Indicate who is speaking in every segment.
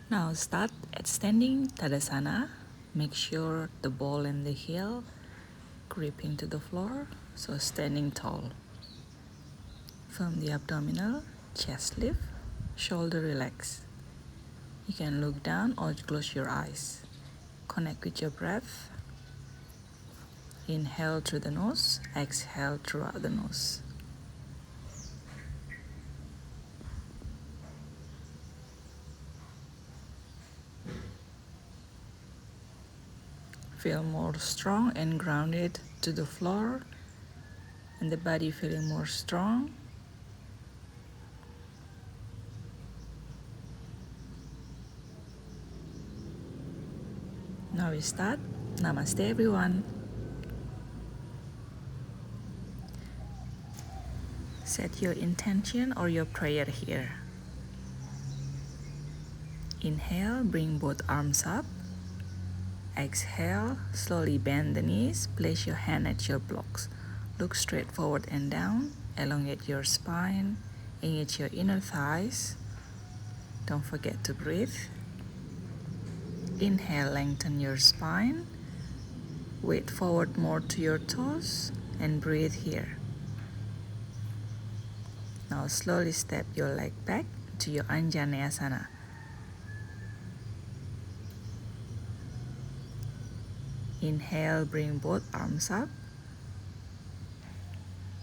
Speaker 1: Now start at standing Tadasana. Make sure the ball and the heel gripping to the floor, so standing tall. Firm the abdominal, chest lift, shoulder relax. You can look down or close your eyes. Connect with your breath. Inhale through the nose, exhale throughout the nose. Feel more strong and grounded to the floor, and the body feeling more strong. Now we start. Namaste everyone. Set your intention or your prayer here. Inhale, bring both arms up. Exhale, slowly bend the knees. Place your hand at your blocks. Look straight forward and down. Elongate your spine. Engage your inner thighs. Don't forget to breathe. Inhale, lengthen your spine. Weight forward more to your toes and breathe here. Now slowly step your leg back to your Anjaneyasana. Inhale, bring both arms up.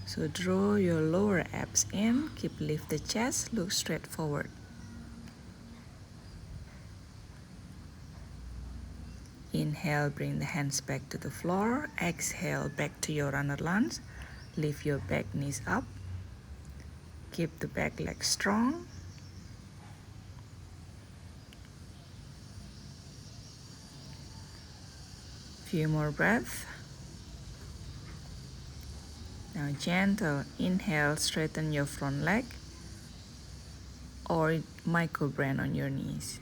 Speaker 1: So draw your lower abs in, keep lift the chest, look straight forward. Inhale, bring the hands back to the floor. Exhale, back to your runner lunge. Lift your back knees up. Keep the back leg strong. Few more breaths. Now gentle inhale, straighten your front leg or micro bend on your knees.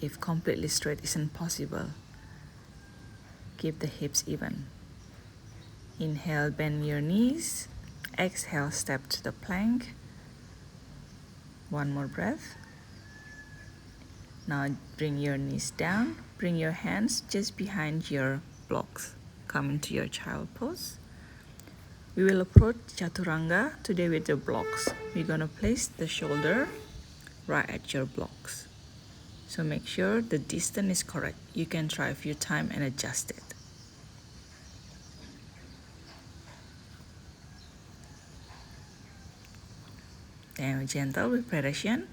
Speaker 1: If completely straight isn't possible, keep the hips even. Inhale, bend your knees. Exhale, step to the plank. One more breath. Now bring your knees down. Bring your hands just behind your blocks. Come into your child pose. We will approach Chaturanga today with the blocks. We're gonna place the shoulder right at your blocks. So make sure the distance is correct. You can try a few times and adjust it. Now gentle preparation.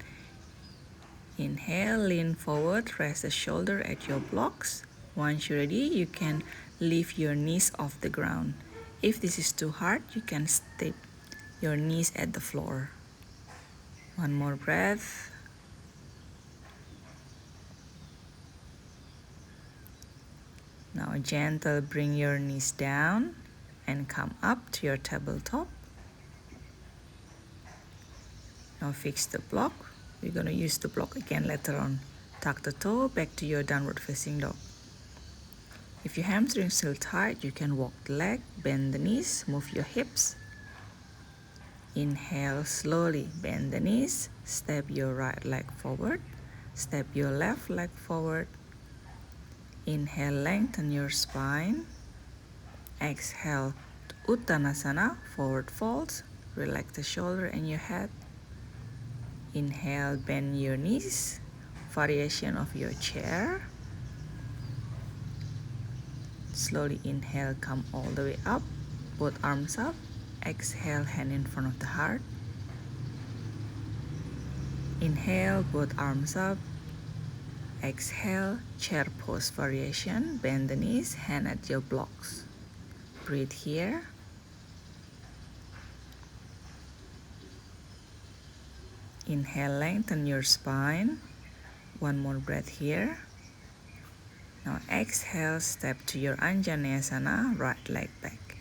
Speaker 1: Inhale, lean forward, rest the shoulder at your blocks. Once you're ready, you can lift your knees off the ground. If this is too hard, you can step your knees at the floor. One more breath. Now gentle, bring your knees down and come up to your tabletop. Now fix the block. We're gonna use the block again later on. Tuck the toe back to your downward facing dog. If your hamstrings still tight, you can walk the leg, bend the knees, move your hips. Inhale slowly, bend the knees, step your right leg forward, step your left leg forward. Inhale, lengthen your spine. Exhale, Uttanasana, forward folds. Relax the shoulder and your head. Inhale, bend your knees, variation of your chair. Slowly inhale, come all the way up, both arms up. Exhale, hand in front of the heart. Inhale, both arms up. Exhale, chair pose variation. Bend the knees, hand at your blocks. Breathe here. Inhale, lengthen your spine. One more breath here. Now exhale, step to your Anjaneyasana, right leg back.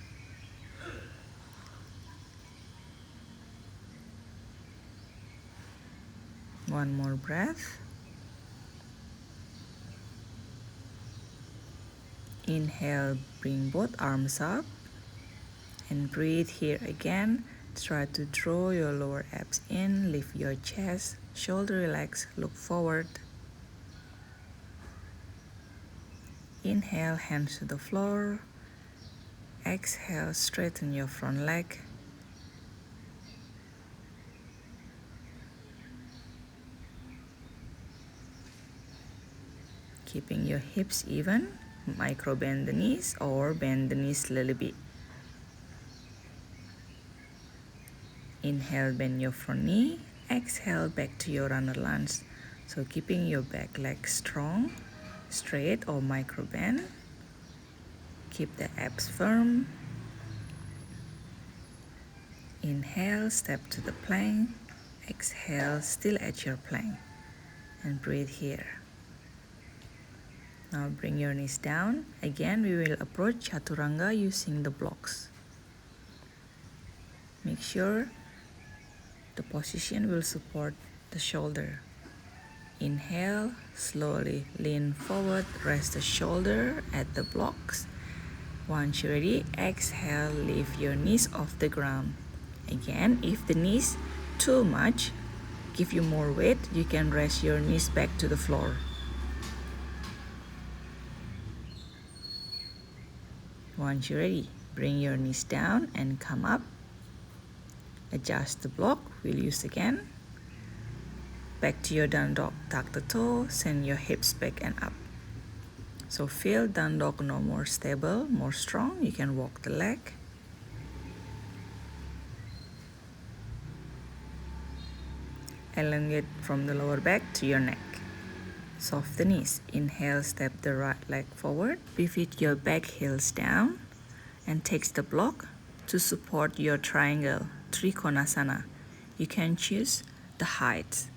Speaker 1: One more breath. Inhale, bring both arms up and breathe here again. Try to draw your lower abs in, lift your chest, shoulder relax, look forward. Inhale, hands to the floor. Exhale, straighten your front leg. Keeping your hips even, micro bend the knees or bend the knees a little bit. Inhale, bend your front knee. Exhale, back to your runner lunge. So keeping your back leg strong, straight or micro bend. Keep the abs firm. Inhale, step to the plank. Exhale, still at your plank. And breathe here. Now bring your knees down. Again, we will approach Chaturanga using the blocks. Make sure the position will support the shoulder. Inhale, slowly lean forward, rest the shoulder at the blocks. Once you're ready, exhale, lift your knees off the ground. Again, if the knees too much, give you more weight, you can rest your knees back to the floor. Once you're ready, bring your knees down and come up. Adjust the block, we'll use again. Back to your down dog, tuck the toe, send your hips back and up. So feel down dog no more stable, more strong. You can walk the leg. Elongate from the lower back to your neck. Soft the knees. Inhale, step the right leg forward. Pivot your back heels down and takes the block to support your triangle, Trikonasana. You can choose the height,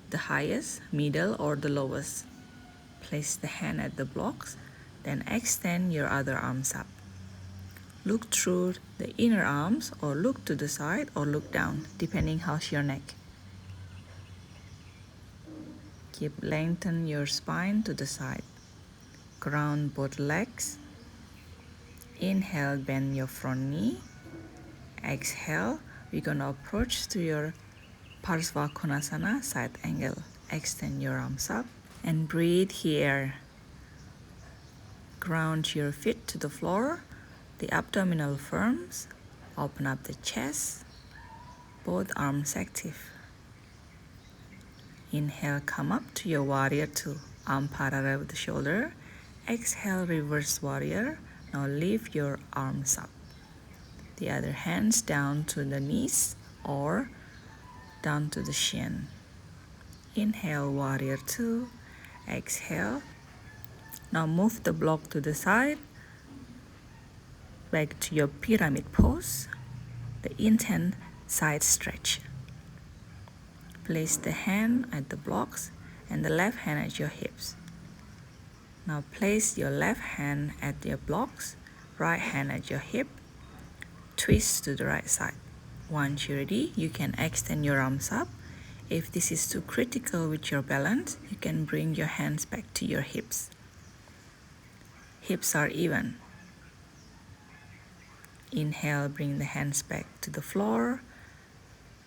Speaker 1: the highest, middle, or the lowest. Place the hand at the blocks, then extend your other arms up. Look through the inner arms or look to the side or look down, depending how's your neck. Keep lengthen your spine to the side. Ground both legs. Inhale, bend your front knee. Exhale, we're gonna approach to your Parswa Konasana, side angle. Extend your arms up and breathe here. Ground your feet to the floor. The abdominal firms. Open up the chest. Both arms active. Inhale, come up to your warrior two. Arm parallel with the shoulder. Exhale, reverse warrior. Now lift your arms up. The other hands down to the knees or down to the shin. Inhale, warrior two. Exhale. Now move the block to the side. Back to your pyramid pose. The intent side stretch. Place the hand at the blocks and the left hand at your hips. Now place your left hand at your blocks, right hand at your hip. Twist to the right side. Once you're ready, you can extend your arms up. If this is too critical with your balance, you can bring your hands back to your hips. Hips are even. Inhale, bring the hands back to the floor.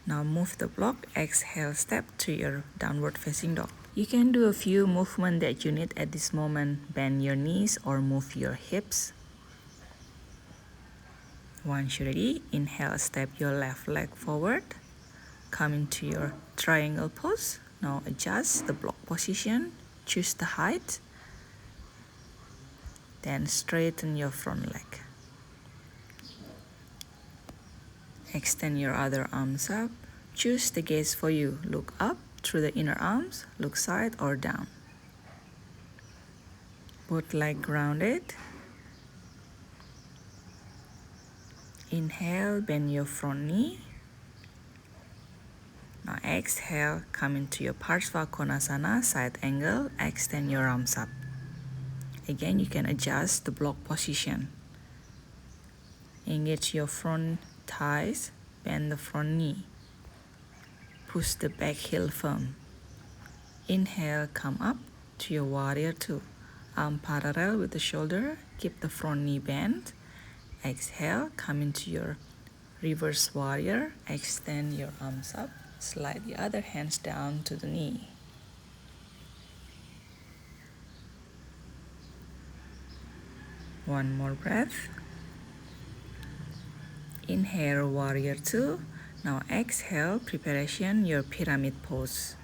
Speaker 1: Now move the block, exhale, step to your downward facing dog. You can do a few movements that you need at this moment. Bend your knees or move your hips. Once you're ready, inhale, step your left leg forward. Come into your triangle pose. Now adjust the block position. Choose the height. Then straighten your front leg. Extend your other arms up. Choose the gaze for you. Look up through the inner arms. Look side or down. Both legs grounded. Inhale, bend your front knee. Now exhale, come into your Parswa Konasana, side angle. Extend your arms up. Again, you can adjust the block position. Engage your front thighs, bend the front knee. Push the back heel firm. Inhale, come up to your warrior two. Arm parallel with the shoulder, keep the front knee bent. Exhale, come into your reverse warrior. Extend your arms up, slide the other hands down to the knee. One more breath. Inhale, warrior two. Now exhale, preparation, your pyramid pose.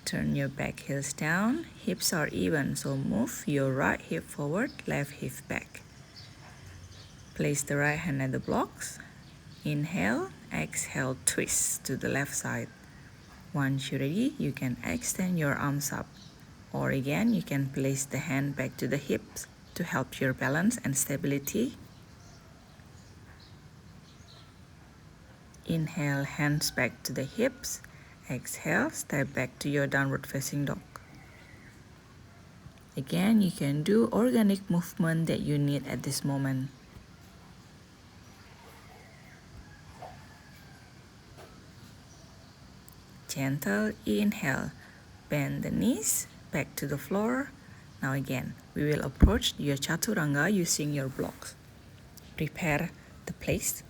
Speaker 1: Turn your back heels down, hips are even, so move your right hip forward, left hip back. Place the right hand at the blocks. Inhale, exhale, twist to the left side. Once you're ready, you can extend your arms up. Or again, you can place the hand back to the hips to help your balance and stability. Inhale, hands back to the hips. Exhale, step back to your downward facing dog. Again, you can do organic movement that you need at this moment. Gentle inhale, bend the knees, back to the floor. Now again, we will approach your Chaturanga using your blocks. Prepare the place.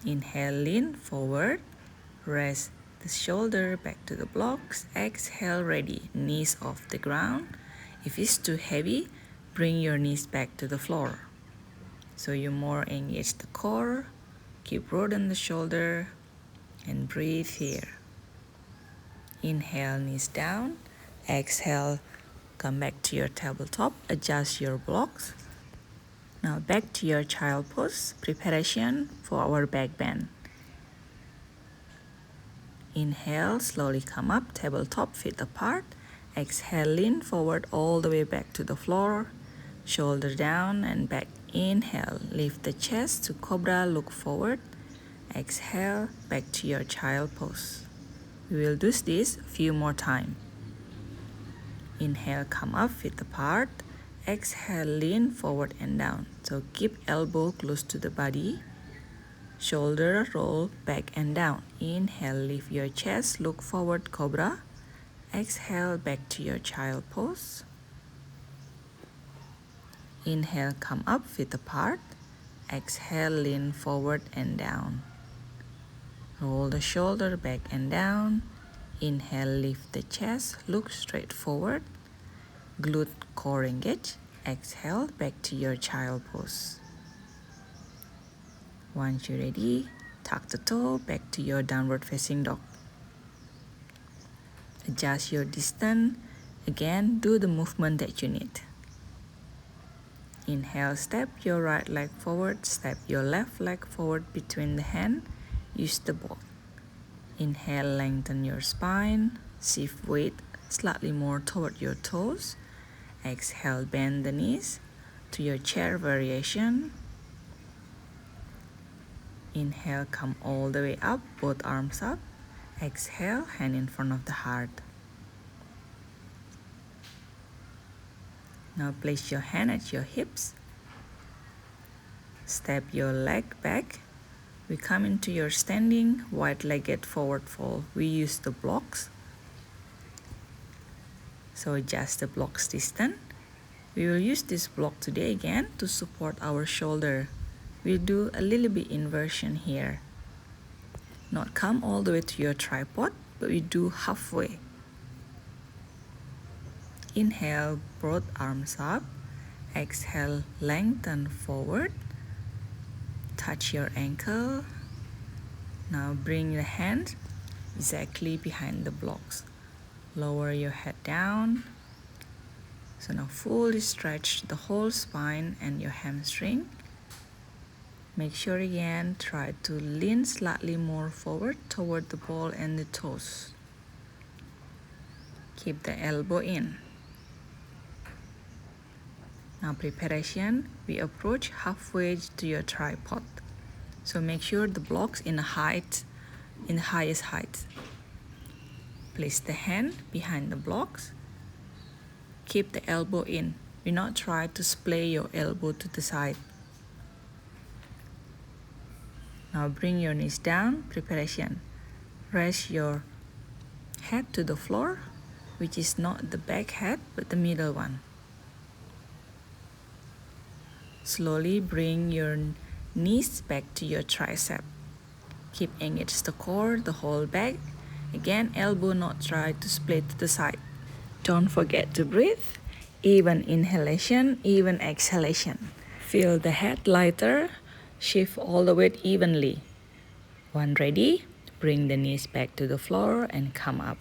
Speaker 1: Inhale, lean forward, rest the shoulder back to the blocks. Exhale, ready, knees off the ground. If it's too heavy, bring your knees back to the floor. So you more engage the core, keep broaden the shoulder, and breathe here. Inhale, knees down. Exhale, come back to your tabletop, adjust your blocks. Now back to your child pose, preparation for our back bend. Inhale, slowly come up, tabletop, feet apart. Exhale, lean forward all the way back to the floor, shoulder down and back. Inhale, lift the chest to cobra, look forward. Exhale, back to your child pose. We will do this a few more times. Inhale, come up, feet apart. Exhale, lean forward and down. So keep elbow close to the body. Shoulder roll back and down. Inhale, lift your chest, look forward, cobra. Exhale, back to your child pose. Inhale, come up, feet apart. Exhale, lean forward and down. Roll the shoulder back and down. Inhale, lift the chest, look straight forward. Glute core engage. Exhale, back to your child pose. Once you're ready, tuck the toe back to your downward facing dog. Adjust your distance. Again, do the movement that you need. Inhale, step your right leg forward, step your left leg forward between the hand. Use the block. Inhale, lengthen your spine. Shift weight slightly more toward your toes. Exhale, bend the knees to your chair variation. Inhale, come all the way up, both arms up. Exhale, hand in front of the heart. Now place your hand at your hips. Step your leg back. We come into your standing wide-legged forward fold. We use the blocks. So adjust the blocks distance. We will use this block today again to support our shoulder. We'll do a little bit inversion here. Not come all the way to your tripod, but we do halfway. Inhale, broad arms up. Exhale, lengthen forward. Touch your ankle. Now bring the hand exactly behind the blocks. Lower your head down. So now fully stretch the whole spine and your hamstring. Make sure again, try to lean slightly more forward toward the ball and the toes. Keep the elbow in. Now preparation, we approach halfway to your tripod. So make sure the blocks in the highest height. Place the hand behind the blocks. Keep the elbow in. Do not try to splay your elbow to the side. Now bring your knees down, preparation. Rest your head to the floor, which is not the back head, but the middle one. Slowly bring your knees back to your tricep. Keep engage the core, the whole back. Again, elbow not try to split to the side. Don't forget to breathe. Even inhalation, even exhalation. Feel the head lighter, shift all the weight evenly. When ready, bring the knees back to the floor and come up.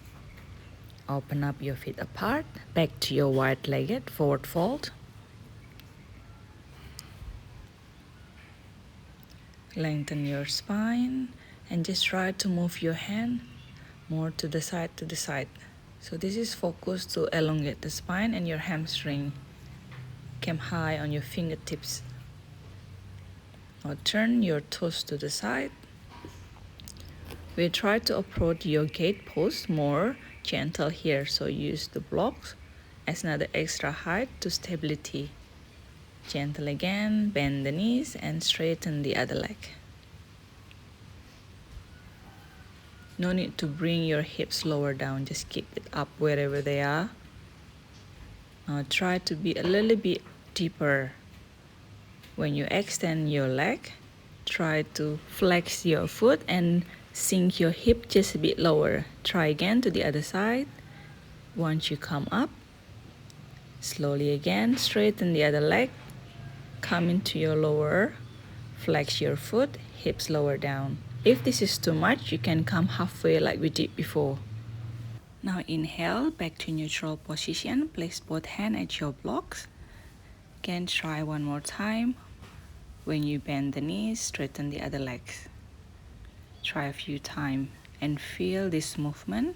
Speaker 1: Open up your feet apart, back to your wide-legged forward fold. Lengthen your spine and just try to move your hand more to the side So this is focused to elongate the spine and your hamstring. Come high on your fingertips. Now turn your toes to the side. We try to approach your gate pose more gentle here, so use the blocks as another extra height to stability. Gentle again, bend the knees and straighten the other leg. No need to bring your hips lower down, just keep it up wherever they are. Now try to be a little bit deeper. When you extend your leg, try to flex your foot and sink your hip just a bit lower. Try again to the other side. Once you come up, slowly again, straighten the other leg. Come into your lower, flex your foot, hips lower down. If this is too much, you can come halfway like we did before. Now inhale, back to neutral position. Place both hands at your blocks. Again, try one more time. When you bend the knees, straighten the other legs. Try a few times and feel this movement.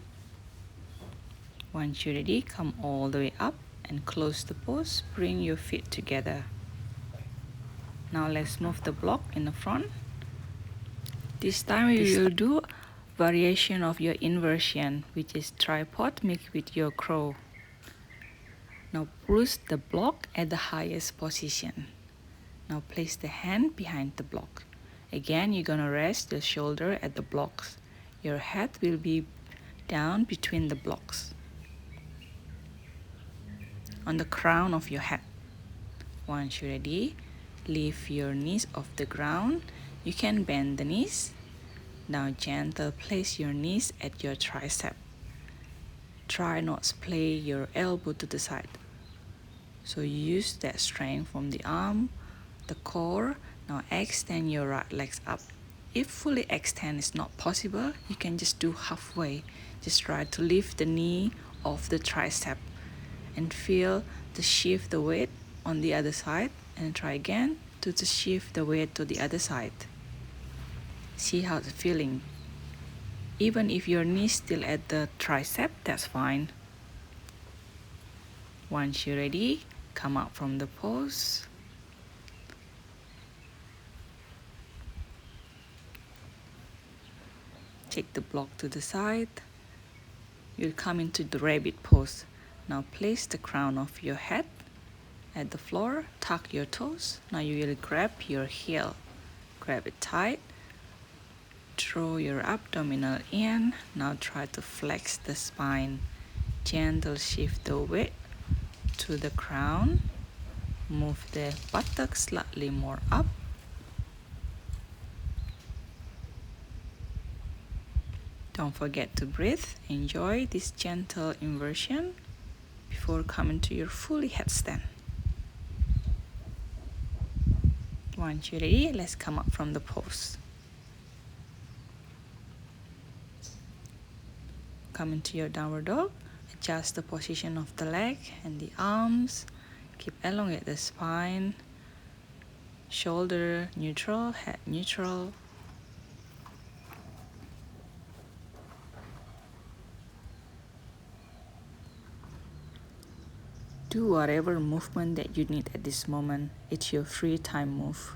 Speaker 1: Once you're ready, come all the way up and close the pose. Bring your feet together. Now let's move the block in the front. This time we will do variation of your inversion, which is tripod mixed with your crow. Now push the block at the highest position. Now place the hand behind the block. Again, you're gonna rest the shoulder at the blocks. Your head will be down between the blocks, on the crown of your head. Once you're ready, lift your knees off the ground. You can bend the knees. Now gentle place your knees at your tricep. Try not to splay your elbow to the side. So use that strength from the arm, the core. Now extend your right legs up. If fully extend is not possible, you can just do halfway. Just try to lift the knee off the tricep and feel the shift the weight on the other side, and try again to shift the weight to the other side. See how it's feeling. Even if your knee still at the tricep, that's fine. Once you're ready, come out from the pose. Take the block to the side. You'll come into the rabbit pose. Now place the crown of your head at the floor, tuck your toes. Now you will grab your heel. Grab it tight. Draw your abdominal in. Now try to flex the spine. Gentle shift the weight to the crown. Move the buttocks slightly more up. Don't forget to breathe. Enjoy this gentle inversion before coming to your fully headstand. Once you're ready, let's come up from the pose. Come into your downward dog. Adjust the position of the leg and the arms. Keep elongate the spine. Shoulder neutral, head neutral. Do whatever movement that you need at this moment. It's your free time move.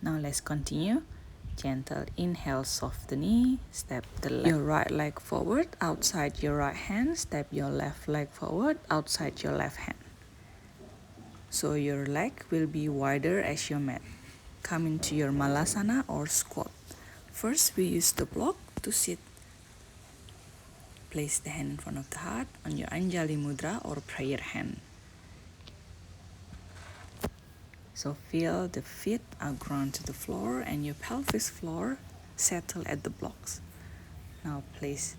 Speaker 1: Now let's continue. Gentle inhale, soft the knee, step your right leg forward, outside your right hand, step your left leg forward, outside your left hand. So your leg will be wider as your mat. Come into your Malasana or squat. First, we use the block to sit. Place the hand in front of the heart on your Anjali Mudra or prayer hand. So feel the feet are ground to the floor and your pelvis floor settle at the blocks. Now place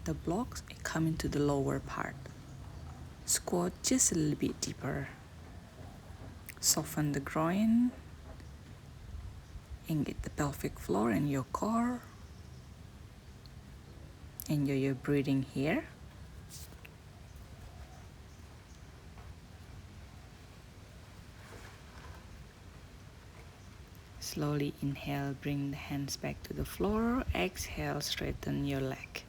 Speaker 1: the blocks and come into the lower part. Squat just a little bit deeper. Soften the groin. Engage the pelvic floor and your core. Enjoy your breathing here. Slowly inhale, bring the hands back to the floor. Exhale, straighten your leg.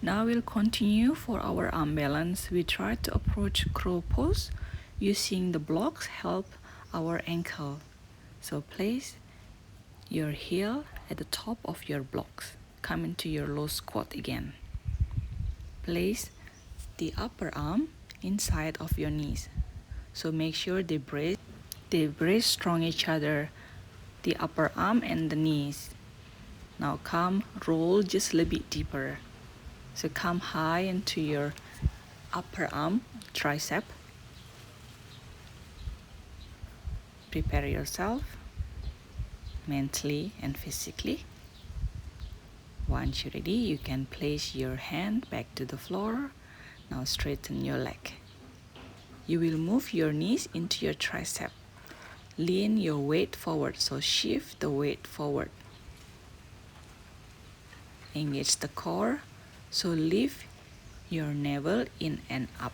Speaker 1: Now we'll continue for our arm balance. We try to approach crow pose using the blocks help our ankle. So place your heel at the top of your blocks. Come into your low squat again. Place the upper arm inside of your knees. So make sure they brace strong each other. The upper arm and the knees. Now come, roll just a little bit deeper. So come high into your upper arm, tricep. Prepare yourself mentally and physically. Once you're ready, you can place your hand back to the floor. Now straighten your leg. You will move your knees into your tricep. Lean your weight forward, so shift the weight forward. Engage the core, so lift your navel in and up.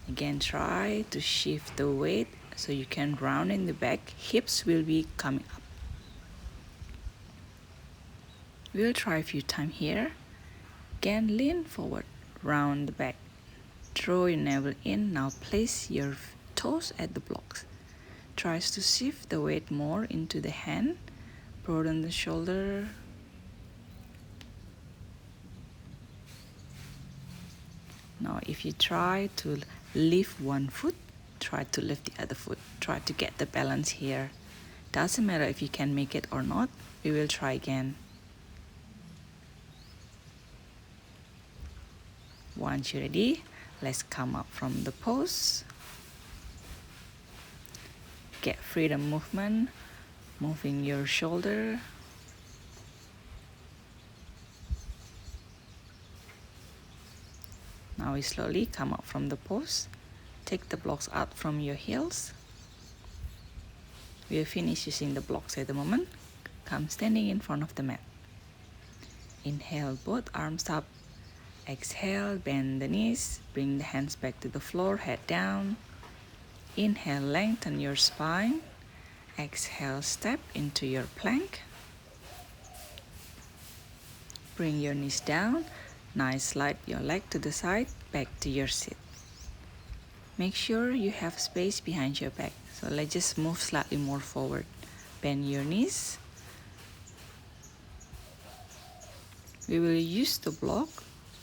Speaker 1: Again, try to shift the weight so you can round in the back. Hips will be coming up. We'll try a few times here. Again, lean forward, round the back. Draw your navel in. Now place your toes at the blocks. Try to shift the weight more into the hand. Broaden the shoulder. Now if you try to lift one foot, try to lift the other foot. Try to get the balance here. Doesn't matter if you can make it or not. We will try again. Once you're ready, let's come up from the pose. Get freedom movement, moving your shoulder. Now we slowly come up from the pose. Take the blocks out from your heels. We will finish using the blocks at the moment. Come standing in front of the mat. Inhale, both arms up. Exhale, bend the knees. Bring the hands back to the floor, head down. Inhale, lengthen your spine. Exhale, step into your plank. Bring your knees down. Now slide your leg to the side, back to your seat. Make sure you have space behind your back. So let's just move slightly more forward. Bend your knees. We will use the block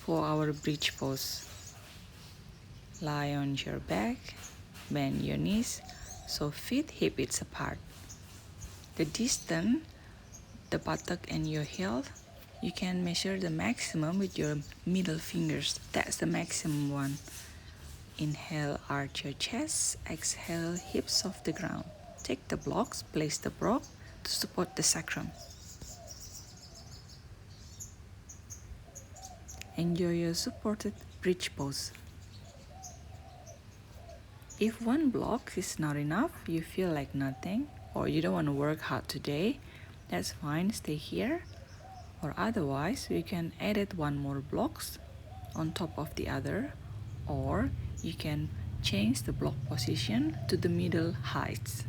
Speaker 1: for our bridge pose. Lie on your back, bend your knees, so feet hip width apart. The distance, the buttock and your heel, you can measure the maximum with your middle fingers. That's the maximum one. Inhale, arch your chest. Exhale, hips off the ground. Take the blocks, place the block to support the sacrum. Enjoy your supported bridge pose. If one block is not enough, you feel like nothing, or you don't want to work hard today, that's fine, stay here. Or otherwise, you can edit one more blocks on top of the other, or you can change the block position to the middle heights.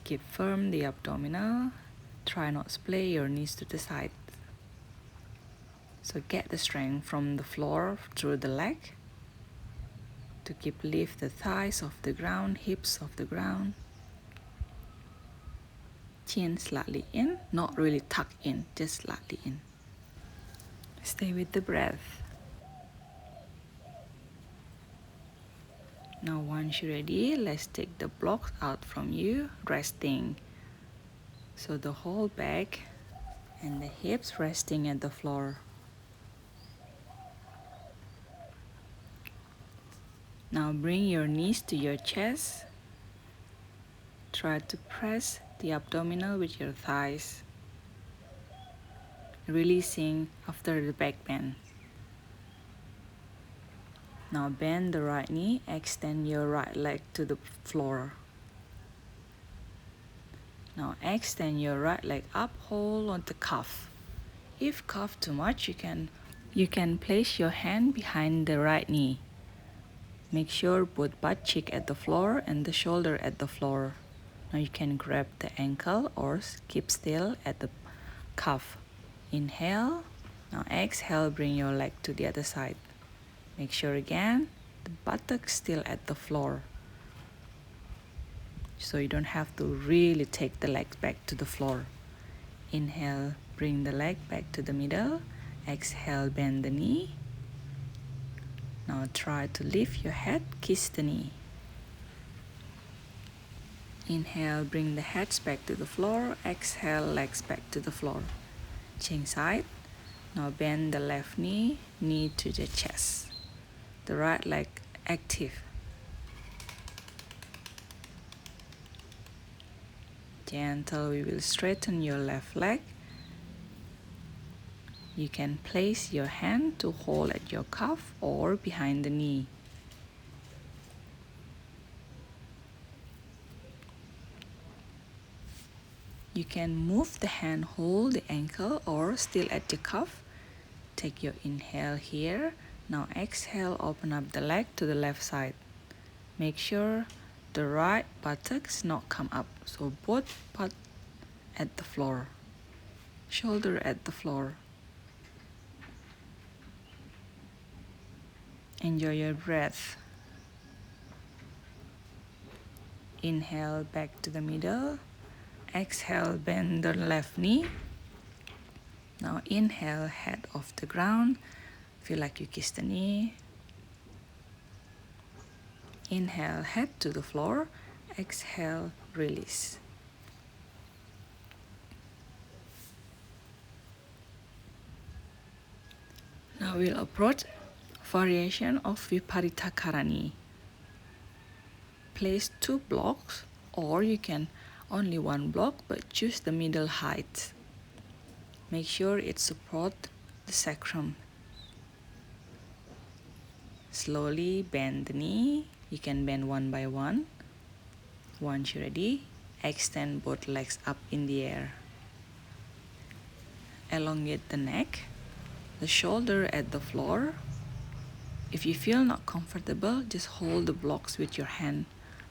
Speaker 1: Keep firm the abdominal. Try not splay your knees to the side. So get the strength from the floor through the leg to keep lift the thighs off the ground, hips off the ground. Chin slightly in, not really tuck in, just slightly in. Stay with the breath. Now once you're ready, let's take the blocks out from you, resting. So the whole back and the hips resting at the floor. Now bring your knees to your chest. Try to press the abdominal with your thighs, releasing after the back bend. Now bend the right knee, extend your right leg to the floor. Now extend your right leg up, hold on the cuff. If cuff too much, you can place your hand behind the right knee. Make sure both butt cheek at the floor and the shoulder at the floor. Now you can grab the ankle or keep still at the cuff. Inhale. Now exhale, bring your leg to the other side. Make sure again, the buttocks still at the floor. So you don't have to really take the legs back to the floor. Inhale, bring the leg back to the middle. Exhale, bend the knee. Now try to lift your head, kiss the knee. Inhale, bring the heads back to the floor. Exhale, legs back to the floor. Change side. Now bend the left knee, knee to the chest. The right leg active. Gentle, we will straighten your left leg. You can place your hand to hold at your cuff or behind the knee. You can move the hand, hold the ankle or still at the cuff. Take your inhale here. Now exhale, open up the leg to the left side. Make sure the right buttocks not come up. So both butt at the floor, shoulder at the floor. Enjoy your breath. Inhale back to the middle. Exhale, bend the left knee. Now inhale, head off the ground. Feel like you kiss the knee. Inhale, head to the floor. Exhale, release. Now we'll approach variation of Viparita Karani. Place 2 blocks, or you can only 1 block, but choose the middle height. Make sure it supports the sacrum. Slowly bend the knee. You can bend one by one. Once you're ready, extend both legs up in the air. Elongate the neck, the shoulder at the floor. If you feel not comfortable, just hold the blocks with your hand.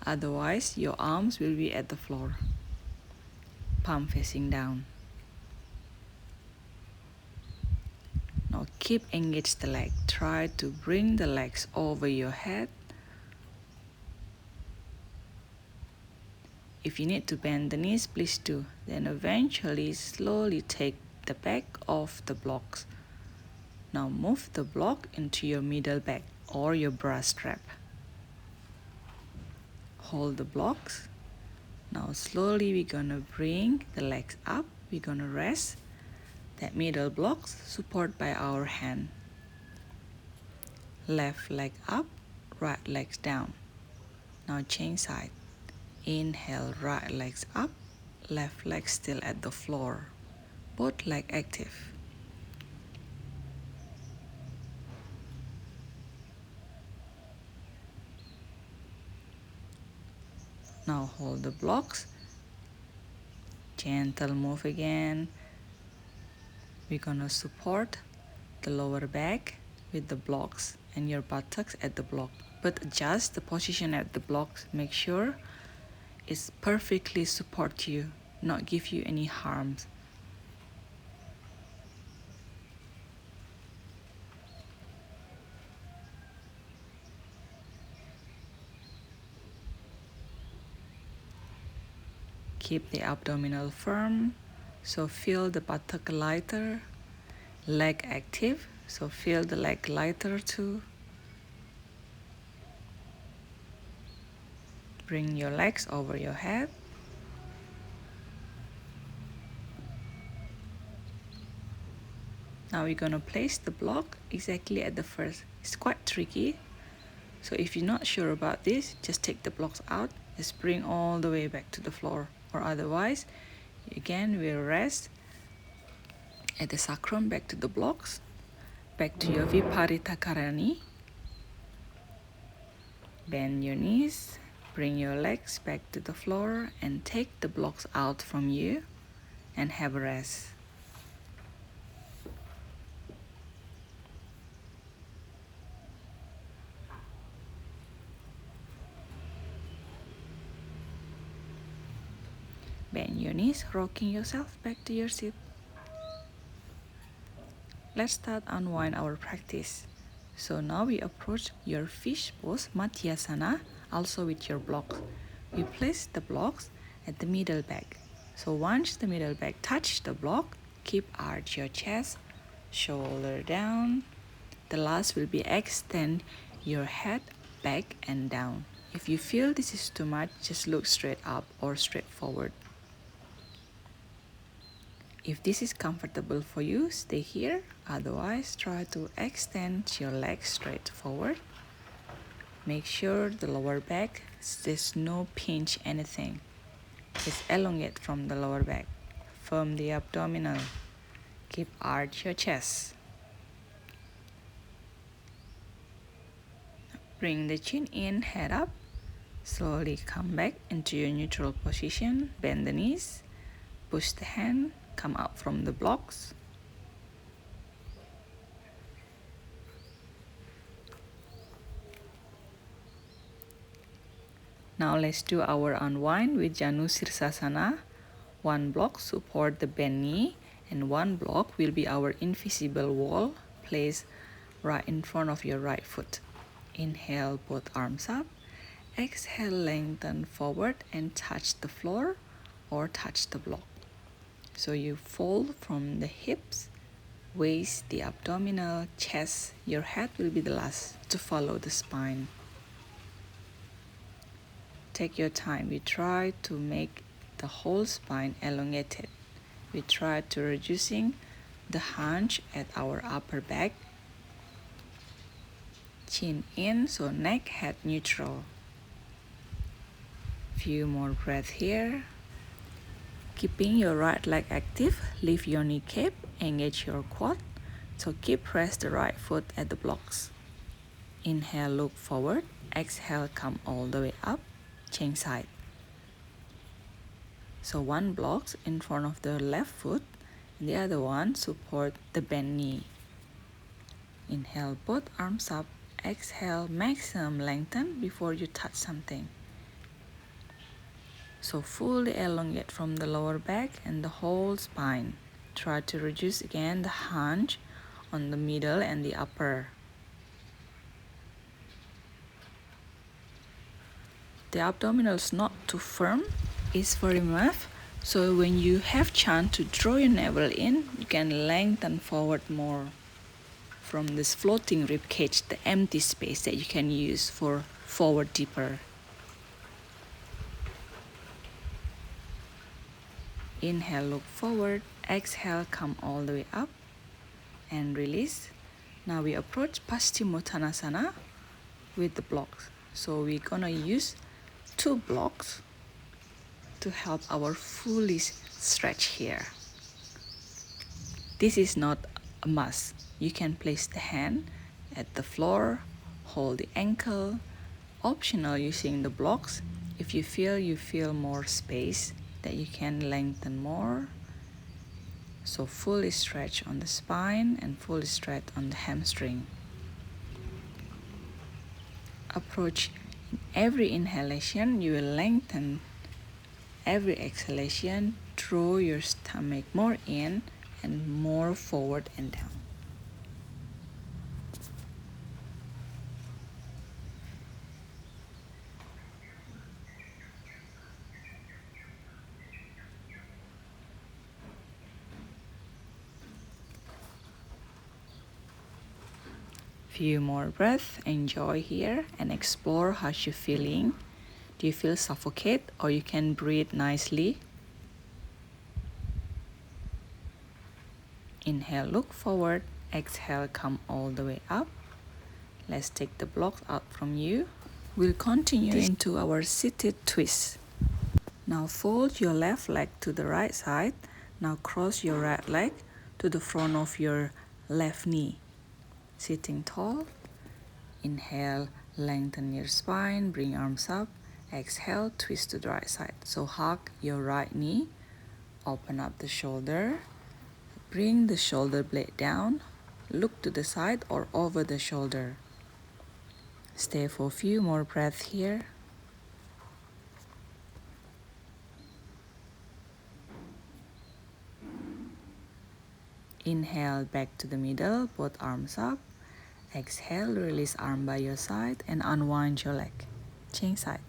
Speaker 1: Otherwise, your arms will be at the floor. Palm facing down. Now keep engage the leg. Try to bring the legs over your head. If you need to bend the knees, please do. Then eventually slowly take the back of the blocks. Now move the block into your middle back or your bra strap. Hold the blocks. Now slowly we're gonna bring the legs up. We're gonna rest that middle blocks support by our hand. Left leg up, right legs down. Now change side. Inhale, right legs up, left leg still at the floor. Both leg active. Now hold the blocks. Gentle move again. We're gonna support the lower back with the blocks and your buttocks at the block. But adjust the position at the blocks. Make sure it's perfectly support you, not give you any harms. Keep the abdominal firm, so feel the buttock lighter, leg active, so feel the leg lighter too. Bring your legs over your head. Now we're gonna place the block exactly at the first. It's quite tricky, So if you're not sure about this, just take the blocks out, just bring all the way back to the floor, or otherwise, again, we'll rest at the sacrum, back to the blocks, back to your Viparita Karani. Bend your knees, bring your legs back to the floor, and take the blocks out from you, and have a rest. Bend your knees, rocking yourself back to your seat. Let's start unwind our practice. So now we approach your fish pose, Malasana, also with your blocks. We place the blocks at the middle back. So once the middle back touch the block, keep arch your chest, shoulder down. The last will be extend your head back and down. If you feel this is too much, just look straight up or straight forward. If this is comfortable for you, stay here. Otherwise, try to extend your legs straight forward. Make sure the lower back, there's no pinch anything. Just elongate from the lower back. Firm the abdominal. Keep arch your chest. Bring the chin in, head up. Slowly come back into your neutral position. Bend the knees. Push the hand. Come out from the blocks. Now let's do our unwind with Janu Sirsasana. One block support the bent knee, and one block will be our invisible wall placed right in front of your right foot. Inhale, both arms up. Exhale, lengthen forward and touch the floor or touch the block. So you fold from the hips, waist, the abdominal, chest. Your head will be the last to follow the spine. Take your time. We try to make the whole spine elongated. We try to reducing the hunch at our upper back. Chin in, so neck, head neutral. Few more breaths here. Keeping your right leg active, lift your kneecap, engage your quad. So keep press the right foot at the blocks. Inhale, look forward. Exhale, come all the way up. Change side. So one blocks in front of the left foot, and the other one support the bent knee. Inhale, both arms up. Exhale, maximum lengthen before you touch something. So fully elongate from the lower back and the whole spine. Try to reduce again the hunch on the middle and the upper. The abdominal is not too firm, it's very rough. So when you have chance to draw your navel in, you can lengthen forward more from this floating rib cage, the empty space that you can use for forward deeper. Inhale, look forward. Exhale, come all the way up and release. Now we approach Pastimothanasana with the blocks. So we're gonna use 2 blocks to help our fully stretch here. This is not a must. You can place the hand at the floor, hold the ankle. Optional using the blocks if you feel more space that you can lengthen more. So fully stretch on the spine and fully stretch on the hamstring. Approach in every inhalation, you will lengthen. Every exhalation, draw your stomach more in and more forward and down. Few more breaths, enjoy here and explore how you're feeling. Do you feel suffocate or you can breathe nicely? Inhale, look forward. Exhale, come all the way up. Let's take the blocks out from you. We'll continue into our seated twist. Now fold your left leg to the right side. Now cross your right leg to the front of your left knee. Sitting tall. Inhale, lengthen your spine, bring arms up. Exhale, twist to the right side. So hug your right knee, open up the shoulder, bring the shoulder blade down, look to the side or over the shoulder. Stay for a few more breaths here. Inhale, back to the middle, both arms up. Exhale, release arm by your side and unwind your leg. Change side.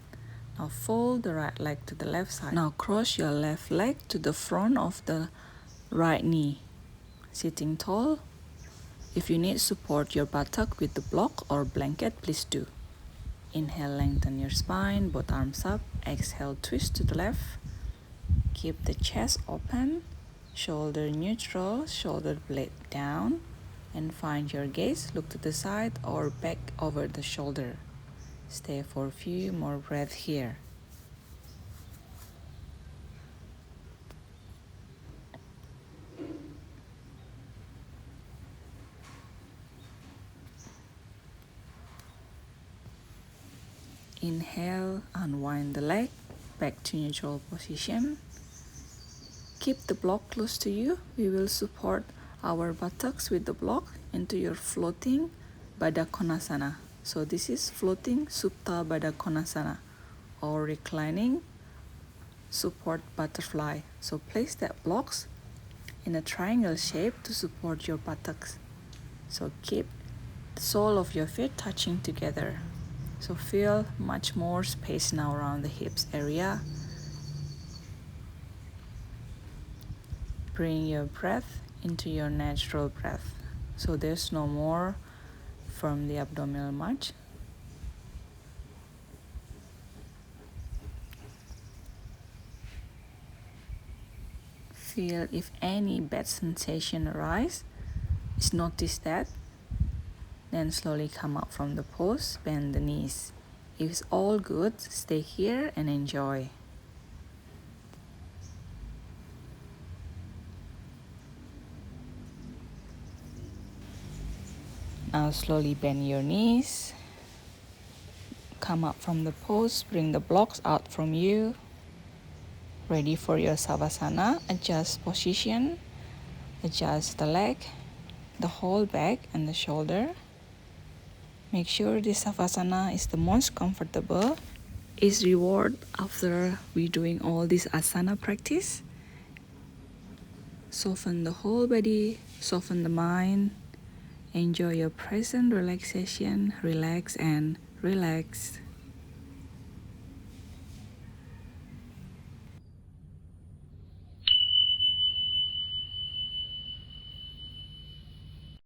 Speaker 1: Now fold the right leg to the left side. Now cross your left leg to the front of the right knee. Sitting tall. If you need support your buttock with the block or blanket, please do. Inhale, lengthen your spine, both arms up. Exhale, twist to the left. Keep the chest open. Shoulder neutral, shoulder blade down. And find your gaze. Look to the side or back over the shoulder. Stay for a few more breaths here. Inhale, unwind the leg, back to neutral position. Keep the block close to you. We will support our buttocks with the block into your floating Baddha Konasana. So this is floating Supta Baddha Konasana or reclining support butterfly. So place that blocks in a triangle shape to support your buttocks. So keep the sole of your feet touching together. So feel much more space now around the hips area. Bring your breath into your natural breath. So there's no more from the abdominal march. Feel if any bad sensation arise. Just notice that. Then slowly come up from the pose, bend the knees. If it's all good, stay here and enjoy. Now slowly bend your knees. Come up from the pose, bring the blocks out from you. Ready for your Savasana, adjust position, adjust the leg, the whole back and the shoulder. Make sure this Savasana is the most comfortable. Is reward after we doing all this asana practice. Soften the whole body, soften the mind. Enjoy your present relaxation, relax and relax.